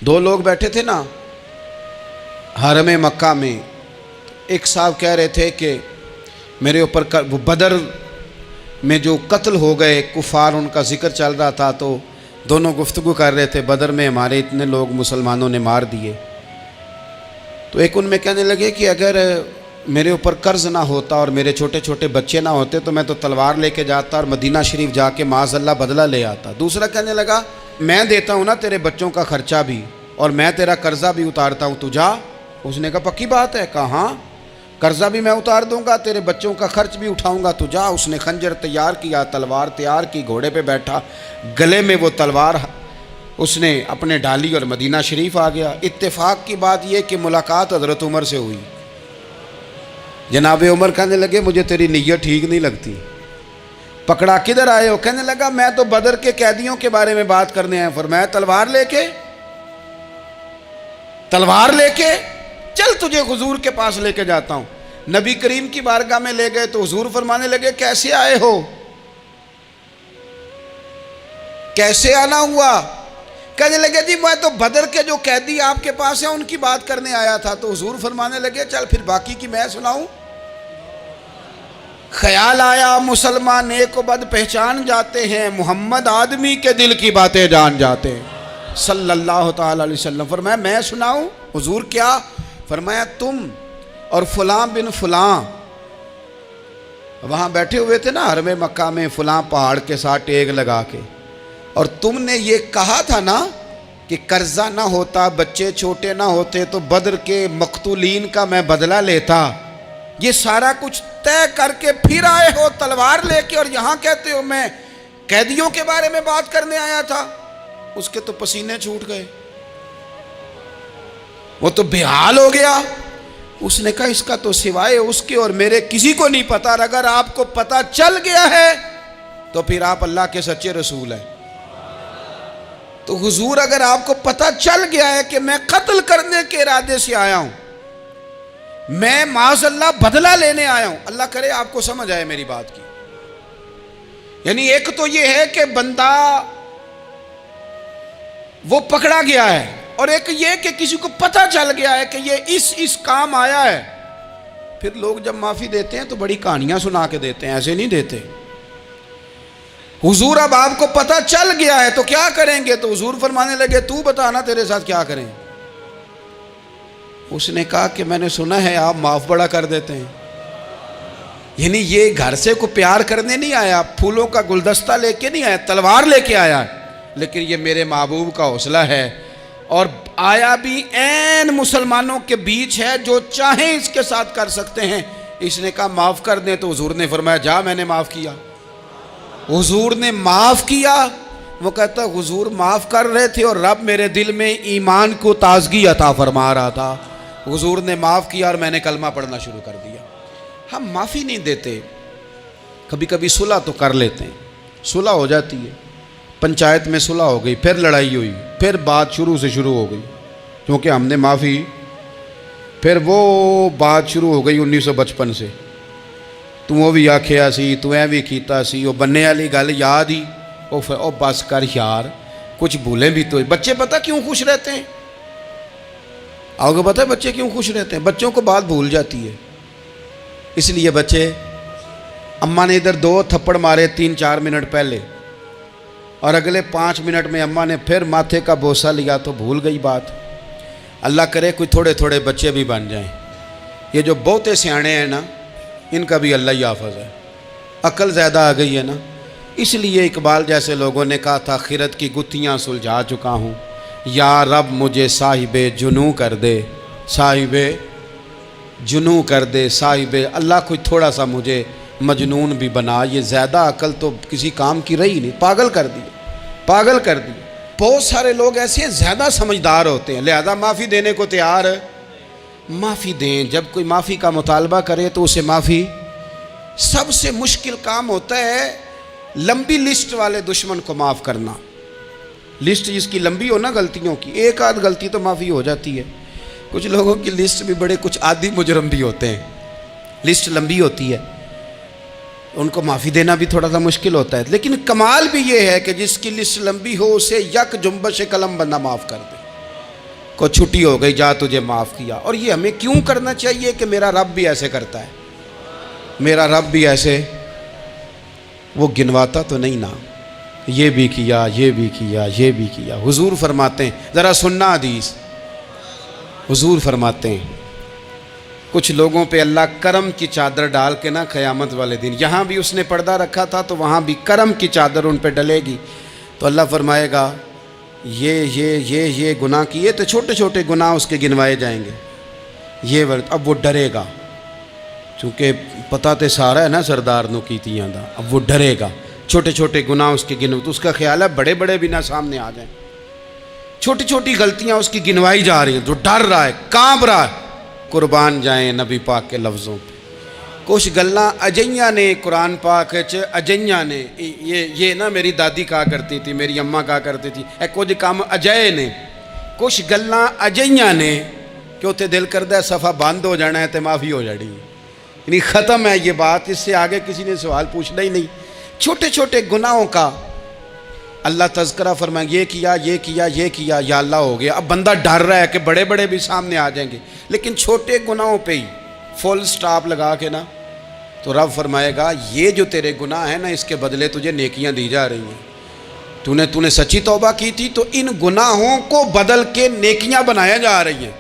دو لوگ بیٹھے تھے نا حرم مکہ میں. ایک صاحب کہہ رہے تھے کہ میرے اوپر بدر میں جو قتل ہو گئے کفار ان کا ذکر چل رہا تھا، تو دونوں گفتگو کر رہے تھے بدر میں ہمارے اتنے لوگ مسلمانوں نے مار دیے. تو ایک ان میں کہنے لگے کہ اگر میرے اوپر قرض نہ ہوتا اور میرے چھوٹے چھوٹے بچے نہ ہوتے تو میں تو تلوار لے کے جاتا اور مدینہ شریف جا کے معاذ اللہ بدلہ لے آتا. دوسرا کہنے لگا میں دیتا ہوں نا تیرے بچوں کا خرچہ بھی اور میں تیرا قرضہ بھی اتارتا ہوں، تو جا. اس نے کہا پکی بات ہے؟ کہا ہاں، قرضہ بھی میں اتار دوں گا، تیرے بچوں کا خرچ بھی اٹھاؤں گا، تو جا. اس نے خنجر تیار کیا، تلوار تیار کی، گھوڑے پہ بیٹھا، گلے میں وہ تلوار اس نے اپنے ڈالی اور مدینہ شریف آ گیا. اتفاق کی بات یہ کہ ملاقات حضرت عمر سے ہوئی. جناب عمر کہنے لگے مجھے تیری نیت ٹھیک نہیں لگتی. پکڑا کدھر آئے ہو؟ کہنے لگا میں تو بدر کے قیدیوں کے بارے میں بات کرنے آیا. فرمایا تلوار لے کے چل تجھے حضور کے پاس لے کے جاتا ہوں. نبی کریم کی بارگاہ میں لے گئے تو حضور فرمانے لگے کیسے آئے ہو؟ کیسے آنا ہوا؟ کہنے لگے جی میں تو بدر کے جو قیدی آپ کے پاس ہیں ان کی بات کرنے آیا تھا. تو حضور فرمانے لگے چل پھر باقی کی میں سناؤں. خیال آیا مسلمان نیک و بد پہچان جاتے ہیں، محمد آدمی کے دل کی باتیں جان جاتے ہیں صلی اللہ تعالی علیہ وسلم. فرمایا میں سناؤں؟ حضور کیا؟ فرمایا تم اور فلاں بن فلاں وہاں بیٹھے ہوئے تھے نا حرم مکہ میں فلاں پہاڑ کے ساتھ ٹیک لگا کے، اور تم نے یہ کہا تھا نا کہ قرضہ نہ ہوتا، بچے چھوٹے نہ ہوتے تو بدر کے مقتولین کا میں بدلہ لیتا. یہ سارا کچھ طے کر کے پھر آئے ہو تلوار لے کے، اور یہاں کہتے ہو میں قیدیوں کے بارے میں بات کرنے آیا تھا. اس کے تو پسینے چھوٹ گئے، وہ تو بے حال ہو گیا. اس نے کہا اس کا تو سوائے اس کے اور میرے کسی کو نہیں پتا، اور اگر آپ کو پتا چل گیا ہے تو پھر آپ اللہ کے سچے رسول ہیں. تو حضور اگر آپ کو پتا چل گیا ہے کہ میں قتل کرنے کے ارادے سے آیا ہوں، میں معاذ اللہ بدلہ لینے آیا ہوں، اللہ کرے آپ کو سمجھ آئے میری بات کی. یعنی ایک تو یہ ہے کہ بندہ وہ پکڑا گیا ہے، اور ایک یہ کہ کسی کو پتا چل گیا ہے کہ یہ اس کام آیا ہے. پھر لوگ جب معافی دیتے ہیں تو بڑی کہانیاں سنا کے دیتے ہیں، ایسے نہیں دیتے. حضور اب آپ کو پتا چل گیا ہے تو کیا کریں گے؟ تو حضور فرمانے لگے تو بتانا تیرے ساتھ کیا کریں. اس نے کہا کہ میں نے سنا ہے آپ معاف بڑا کر دیتے ہیں. یعنی یہ گھر سے کو پیار کرنے نہیں آیا، پھولوں کا گلدستہ لے کے نہیں آیا، تلوار لے کے آیا، لیکن یہ میرے محبوب کا حوصلہ ہے. اور آیا بھی عین مسلمانوں کے بیچ ہے، جو چاہیں اس کے ساتھ کر سکتے ہیں. اس نے کہا معاف کر دیں، تو حضور نے فرمایا جا میں نے معاف کیا. حضور نے معاف کیا. وہ کہتا حضور معاف کر رہے تھے اور رب میرے دل میں ایمان کو تازگی عطا فرما رہا تھا. حضور نے معاف کیا اور میں نے کلمہ پڑھنا شروع کر دیا. ہم معافی نہیں دیتے، کبھی کبھی صلح تو کر لیتے ہیں، صلح ہو جاتی ہے. پنچایت میں صلح ہو گئی، پھر لڑائی ہوئی، پھر بات شروع سے شروع ہو گئی کیونکہ ہم نے معافی، پھر وہ بات شروع ہو گئی 1955 سے. تو بھی آکھیا سی، تو اے بھی کیتا سی، وہ بننے والی گل یاد ہی، او بس کر یار، کچھ بھولیں بھی تو. بچے پتہ کیوں خوش رہتے ہیں؟ آپ کو پتہ ہے بچے کیوں خوش رہتے ہیں؟ بچوں کو بات بھول جاتی ہے. اس لیے بچے، اماں نے ادھر 2 تھپڑ مارے 3-4 منٹ پہلے، اور اگلے 5 منٹ میں اماں نے پھر ماتھے کا بوسہ لیا تو بھول گئی بات. اللہ کرے کوئی تھوڑے تھوڑے بچے بھی بن جائیں. یہ جو بہتے سیانے ہیں نا، ان کا بھی اللہ ہی حافظ ہے. عقل زیادہ آ گئی ہے نا. اس لیے اقبال جیسے لوگوں نے کہا تھا خرد کی گتھیاں سلجھا چکا ہوں، یا رب مجھے صاحب جنوں کر دے، صاحب جنوں کر دے، صاحب اللہ کوئی تھوڑا سا مجھے مجنون بھی بنا. یہ زیادہ عقل تو کسی کام کی رہی نہیں، پاگل کر دی، پاگل کر دی. بہت سارے لوگ ایسے ہیں زیادہ سمجھدار ہوتے ہیں، لہذا معافی دینے کو تیار. معافی دیں. جب کوئی معافی کا مطالبہ کرے تو اسے معافی. سب سے مشکل کام ہوتا ہے لمبی لسٹ والے دشمن کو معاف کرنا. لسٹ جس کی لمبی ہو نا غلطیوں کی، ایک آدھ غلطی تو معافی ہو جاتی ہے. کچھ لوگوں کی لسٹ بھی بڑے کچھ عادی مجرم بھی ہوتے ہیں، لسٹ لمبی ہوتی ہے، ان کو معافی دینا بھی تھوڑا سا مشکل ہوتا ہے. لیکن کمال بھی یہ ہے کہ جس کی لسٹ لمبی ہو اسے یک جنبش قلم بندہ معاف کر دے. کو چھٹی ہو گئی، جا تجھے معاف کیا۔ اور یہ ہمیں کیوں کرنا چاہیے کہ میرا رب بھی ایسے کرتا ہے، میرا رب بھی ایسے، وہ گنواتا تو نہیں نا، یہ بھی کیا، یہ بھی کیا، یہ بھی کیا۔ حضور فرماتے ہیں، ذرا سننا حدیث، حضور فرماتے ہیں کچھ لوگوں پہ اللہ کرم کی چادر ڈال کے نا قیامت والے دن، یہاں بھی اس نے پردہ رکھا تھا تو وہاں بھی کرم کی چادر ان پہ ڈلے گی، تو اللہ فرمائے گا یہ گناہ کیے تو چھوٹے چھوٹے گناہ اس کے گنوائے جائیں گے، یہ اب وہ ڈرے گا، چونکہ پتہ تے سارا ہے نا سردار نو کیتیاں دا، اب وہ ڈرے گا، چھوٹے چھوٹے گناہ اس کے گنو، تو اس کا خیال ہے بڑے بڑے بھی نہ سامنے آ جائیں، چھوٹی چھوٹی غلطیاں اس کی گنوائی جا رہی ہیں، تو ڈر رہا ہے، کانپ رہا ہے۔ قربان جائیں نبی پاک کے لفظوں پہ، کچھ گلاں اجیاں نے قرآن پاک اجیاں نے، یہ نا میری دادی کہا کرتی تھی، میری اماں کہا کرتی تھی، اے کچھ کام اجائے نے، کچھ گلاں اجیاں نے کہ اتنے دل کردہ ہے صفحہ بند ہو جانا ہے تو معافی ہو جانی، یعنی ختم ہے یہ بات، اس سے آگے کسی نے سوال پوچھنا ہی نہیں۔ چھوٹے چھوٹے گناہوں کا اللہ تذکرہ فرمائیں، یہ کیا یہ کیا یہ کیا، یا اللہ ہو گیا، اب بندہ ڈر رہا ہے کہ بڑے بڑے بھی سامنے آ جائیں گے، لیکن چھوٹے گناہوں پہ ہی فل سٹاپ لگا کے نا، تو رب فرمائے گا یہ جو تیرے گناہ ہیں نا، اس کے بدلے تجھے نیکیاں دی جا رہی ہیں، تو نے سچی توبہ کی تھی تو ان گناہوں کو بدل کے نیکیاں بنایا جا رہی ہیں۔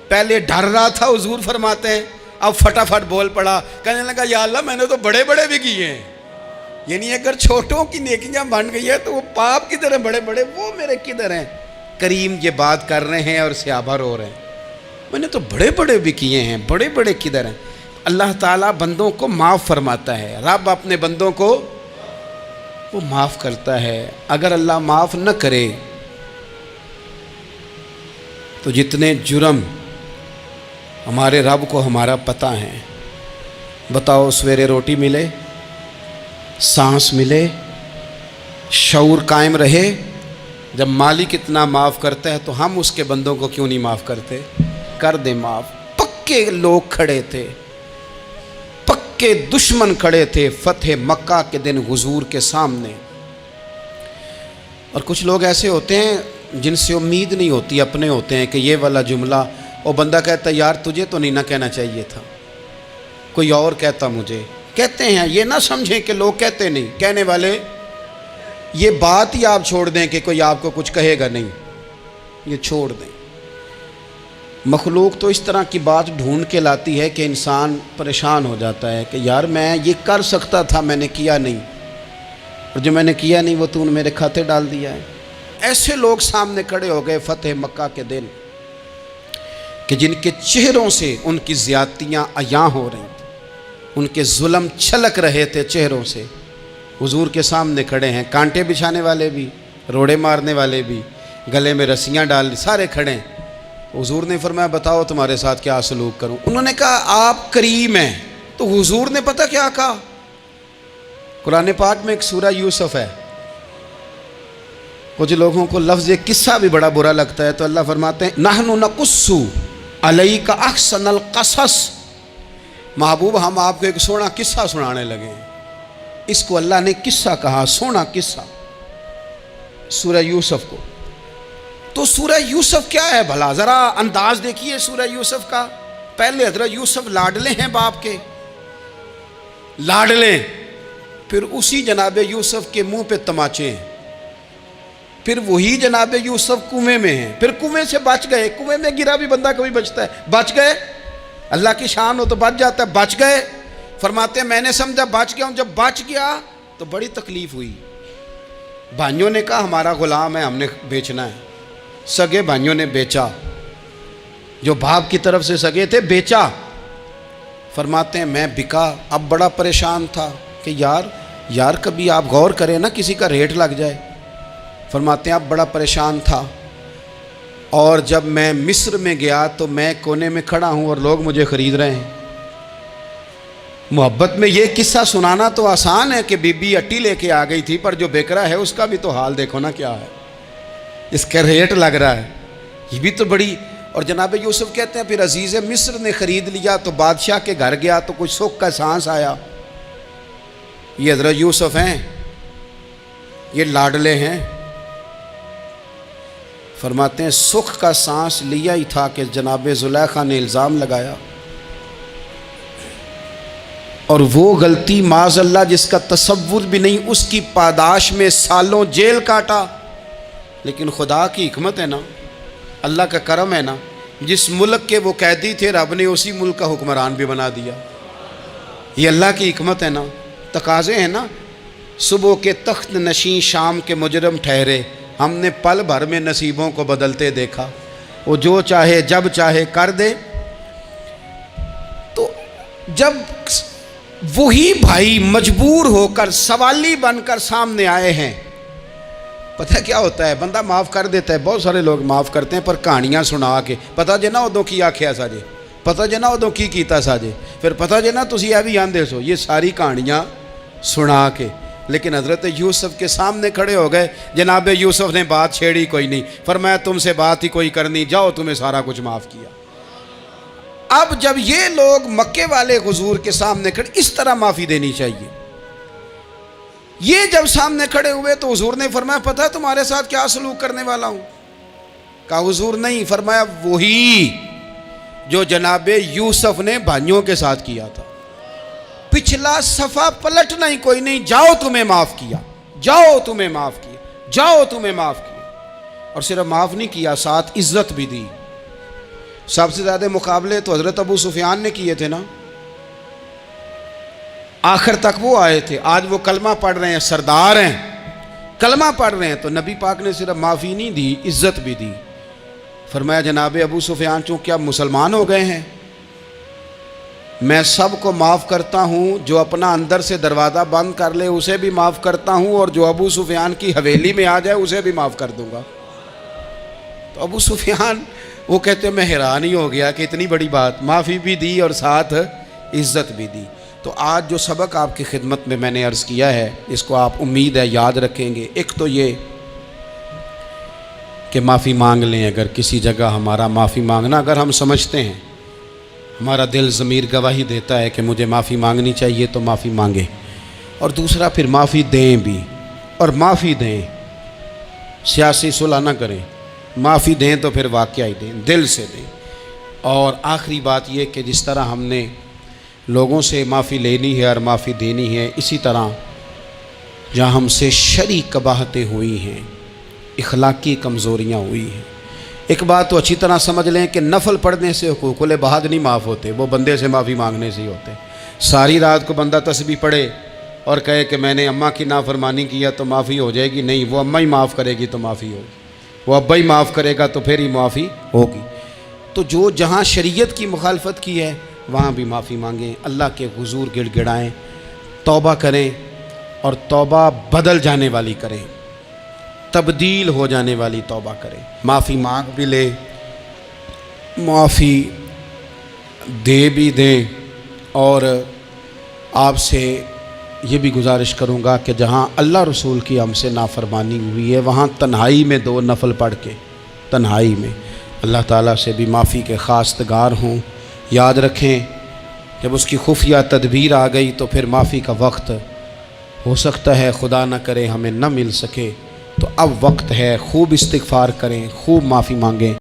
پہلے ڈر رہا تھا، حضور فرماتے ہیں، اب فٹافٹ بول پڑا، کہنے لگا یا اللہ میں نے تو بڑے بڑے بھی کیے ہیں، یعنی اگر چھوٹوں کی نیکیاں بن گئی ہے تو وہ پاپ کدھر ہیں، بڑے بڑے وہ میرے کدھر ہیں۔ کریم یہ بات کر رہے ہیں اور صحابہ رو رہے ہیں، میں نے تو بڑے بڑے بھی کیے ہیں، بڑے بڑے کدھر ہیں۔ اللہ تعالیٰ بندوں کو معاف فرماتا ہے، رب اپنے بندوں کو وہ معاف کرتا ہے۔ اگر اللہ معاف نہ کرے تو جتنے جرم ہمارے رب کو ہمارا پتہ ہے، بتاؤ سویرے روٹی ملے، سانس ملے، شعور قائم رہے، جب مالک اتنا معاف کرتا ہے تو ہم اس کے بندوں کو کیوں نہیں معاف کرتے؟ کر دے معاف۔ پکے لوگ کھڑے تھے، پکے دشمن کھڑے تھے فتح مکہ کے دن حضور کے سامنے، اور کچھ لوگ ایسے ہوتے ہیں جن سے امید نہیں ہوتی، اپنے ہوتے ہیں کہ یہ والا جملہ، وہ بندہ کہتا ہے یار تجھے تو نہیں نہ کہنا چاہیے تھا، کوئی اور کہتا مجھے، کہتے ہیں، یہ نہ سمجھیں کہ لوگ کہتے نہیں، کہنے والے، یہ بات ہی آپ چھوڑ دیں کہ کوئی آپ کو کچھ کہے گا نہیں، یہ چھوڑ دیں۔ مخلوق تو اس طرح کی بات ڈھونڈ کے لاتی ہے کہ انسان پریشان ہو جاتا ہے کہ یار میں یہ کر سکتا تھا، میں نے کیا نہیں، اور جو میں نے کیا نہیں وہ تو نے میرے کھاتے ڈال دیا ہے۔ ایسے لوگ سامنے کھڑے ہو گئے فتح مکہ کے دن کہ جن کے چہروں سے ان کی زیادتیاں عیاں ہو رہی تھیں، ان کے ظلم چھلک رہے تھے چہروں سے، حضور کے سامنے کھڑے ہیں، کانٹے بچھانے والے بھی، روڑے مارنے والے بھی، گلے میں رسیاں ڈال، سارے کھڑے ہیں۔ حضور نے فرمایا بتاؤ تمہارے ساتھ کیا سلوک کروں؟ انہوں نے کہا آپ کریم ہیں، تو حضور نے پتہ کیا کہا؟ قرآن پاک میں ایک سورہ یوسف ہے، کچھ لوگوں کو لفظ یہ قصہ بھی بڑا برا لگتا ہے، تو اللہ فرماتے ہیں نحن نقص علیک احسن القصص، محبوب ہم آپ کو ایک سونا قصہ سنانے لگے ہیں۔ اس کو اللہ نے قصہ کہا، سونا قصہ، سورہ یوسف کو۔ تو سورہ یوسف کیا ہے بھلا؟ ذرا انداز دیکھیے سورہ یوسف کا۔ پہلے حضرت یوسف لاڈلے ہیں باپ کے، لاڈلے، پھر اسی جناب یوسف کے منہ پہ تماچے ہیں، پھر وہی جناب یوسف کنویں میں ہیں، پھر کنویں سے بچ گئے، کنویں میں گرا بھی بندہ کبھی بچتا ہے، بچ گئے، اللہ کی شان ہو تو بچ جاتا ہے، بچ گئے، فرماتے ہیں میں نے سمجھا بچ گیا ہوں، جب بچ گیا تو بڑی تکلیف ہوئی، بھائیوں نے کہا ہمارا غلام ہے، ہم نے بیچنا ہے، سگے بھائیوں نے بیچا، جو باپ کی طرف سے سگے تھے بیچا، فرماتے ہیں میں بکا، اب بڑا پریشان تھا کہ یار کبھی آپ غور کریں نا کسی کا ریٹ لگ جائے، فرماتے ہیں اب بڑا پریشان تھا، اور جب میں مصر میں گیا تو میں کونے میں کھڑا ہوں اور لوگ مجھے خرید رہے ہیں۔ محبت میں یہ قصہ سنانا تو آسان ہے کہ بی بی اٹی لے کے آ گئی تھی، پر جو بیکرا ہے اس کا بھی تو حال دیکھو نا کیا ہے، اس کا ریٹ لگ رہا ہے، یہ بھی تو بڑی۔ اور جناب یوسف کہتے ہیں پھر عزیز مصر نے خرید لیا تو بادشاہ کے گھر گیا تو کچھ سکھ کا سانس آیا، یہ حضرت یوسف ہیں، یہ لاڈلے ہیں، فرماتے ہیں سکھ کا سانس لیا ہی تھا کہ جناب زلیخا نے الزام لگایا، اور وہ غلطی معاذ اللہ جس کا تصور بھی نہیں، اس کی پاداش میں سالوں جیل کاٹا۔ لیکن خدا کی حکمت ہے نا، اللہ کا کرم ہے نا، جس ملک کے وہ قیدی تھے رب نے اسی ملک کا حکمران بھی بنا دیا۔ یہ اللہ کی حکمت ہے نا، تقاضے ہیں نا۔ صبح کے تخت نشین شام کے مجرم ٹھہرے، ہم نے پل بھر میں نصیبوں کو بدلتے دیکھا۔ وہ جو چاہے جب چاہے کر دے۔ تو جب وہی بھائی مجبور ہو کر سوالی بن کر سامنے آئے ہیں، پتہ کیا ہوتا ہے، بندہ معاف کر دیتا ہے، بہت سارے لوگ معاف کرتے ہیں پر کہانیاں سنا کے، پتہ جے نا ادوں کی آکھیا سا جے، پتہ جے نا ادوں کی کیتا سا جے، پھر پتہ جے نا تسی اے بھی آندے سو، یہ ساری کہانیاں سنا کے۔ لیکن حضرت یوسف کے سامنے کھڑے ہو گئے، جناب یوسف نے بات چھیڑی کوئی نہیں، فرمایا تم سے بات ہی کوئی کرنی، جاؤ تمہیں سارا کچھ معاف کیا۔ اب جب یہ لوگ مکے والے حضور کے سامنے کھڑے، اس طرح معافی دینی چاہیے۔ یہ جب سامنے کھڑے ہوئے تو حضور نے فرمایا پتہ ہے تمہارے ساتھ کیا سلوک کرنے والا ہوں؟ کہا حضور نہیں، فرمایا وہی جو جناب یوسف نے بھائیوں کے ساتھ کیا تھا، پچھلا صفحہ پلٹنا ہی کوئی نہیں، جاؤ تمہیں معاف کیا، جاؤ تمہیں معاف کیا، جاؤ تمہیں معاف کیا۔ اور صرف معاف نہیں کیا، ساتھ عزت بھی دی۔ سب سے زیادہ مقابلے تو حضرت ابو سفیان نے کیے تھے نا، آخر تک وہ آئے تھے، آج وہ کلمہ پڑھ رہے ہیں، سردار ہیں، کلمہ پڑھ رہے ہیں، تو نبی پاک نے صرف معافی نہیں دی، عزت بھی دی۔ فرمایا جناب ابو سفیان چونکہ اب مسلمان ہو گئے ہیں، میں سب کو معاف کرتا ہوں، جو اپنا اندر سے دروازہ بند کر لے اسے بھی معاف کرتا ہوں، اور جو ابو سفیان کی حویلی میں آ جائے اسے بھی معاف کر دوں گا۔ تو ابو سفیان وہ کہتے ہیں میں حیران ہی ہو گیا کہ اتنی بڑی بات، معافی بھی دی اور ساتھ عزت بھی دی۔ تو آج جو سبق آپ کی خدمت میں میں نے عرض کیا ہے، اس کو آپ امید ہے یاد رکھیں گے۔ ایک تو یہ کہ معافی مانگ لیں، اگر کسی جگہ ہمارا معافی مانگنا، اگر ہم سمجھتے ہیں، ہمارا دل ضمیر گواہی دیتا ہے کہ مجھے معافی مانگنی چاہیے تو معافی مانگیں۔ اور دوسرا پھر معافی دیں بھی، اور معافی دیں، سیاسی صلح نہ کریں، معافی دیں تو پھر واقعی دیں، دل سے دیں۔ اور آخری بات یہ کہ جس طرح ہم نے لوگوں سے معافی لینی ہے اور معافی دینی ہے، اسی طرح جہاں ہم سے شرعی قباحتیں ہوئی ہیں، اخلاقی کمزوریاں ہوئی ہیں، ایک بات تو اچھی طرح سمجھ لیں کہ نفل پڑھنے سے حقوق العباد نہیں معاف ہوتے، وہ بندے سے معافی مانگنے سے ہی ہوتے۔ ساری رات کو بندہ تسبیح پڑھے اور کہے کہ میں نے اماں کی نافرمانی کیا تو معافی ہو جائے گی، نہیں، وہ اماں ہی معاف کرے گی تو معافی ہوگی، وہ ابا ہی معاف کرے گا تو پھر ہی معافی ہوگی۔ تو جو جہاں شریعت کی مخالفت کی ہے وہاں بھی معافی مانگیں، اللہ کے حضور گڑ گڑائیں، توبہ کریں، اور توبہ بدل جانے والی کریں، تبدیل ہو جانے والی توبہ کریں۔ معافی مانگ بھی لیں، معافی دے بھی دیں، اور آپ سے یہ بھی گزارش کروں گا کہ جہاں اللہ رسول کی ہم سے نافرمانی ہوئی ہے وہاں تنہائی میں 2 نفل پڑھ کے، تنہائی میں اللہ تعالیٰ سے بھی معافی کے خواستگار ہوں۔ یاد رکھیں جب اس کی خفیہ تدبیر آ گئی تو پھر معافی کا وقت ہو سکتا ہے خدا نہ کرے ہمیں نہ مل سکے، تو اب وقت ہے، خوب استغفار کریں، خوب معافی مانگیں۔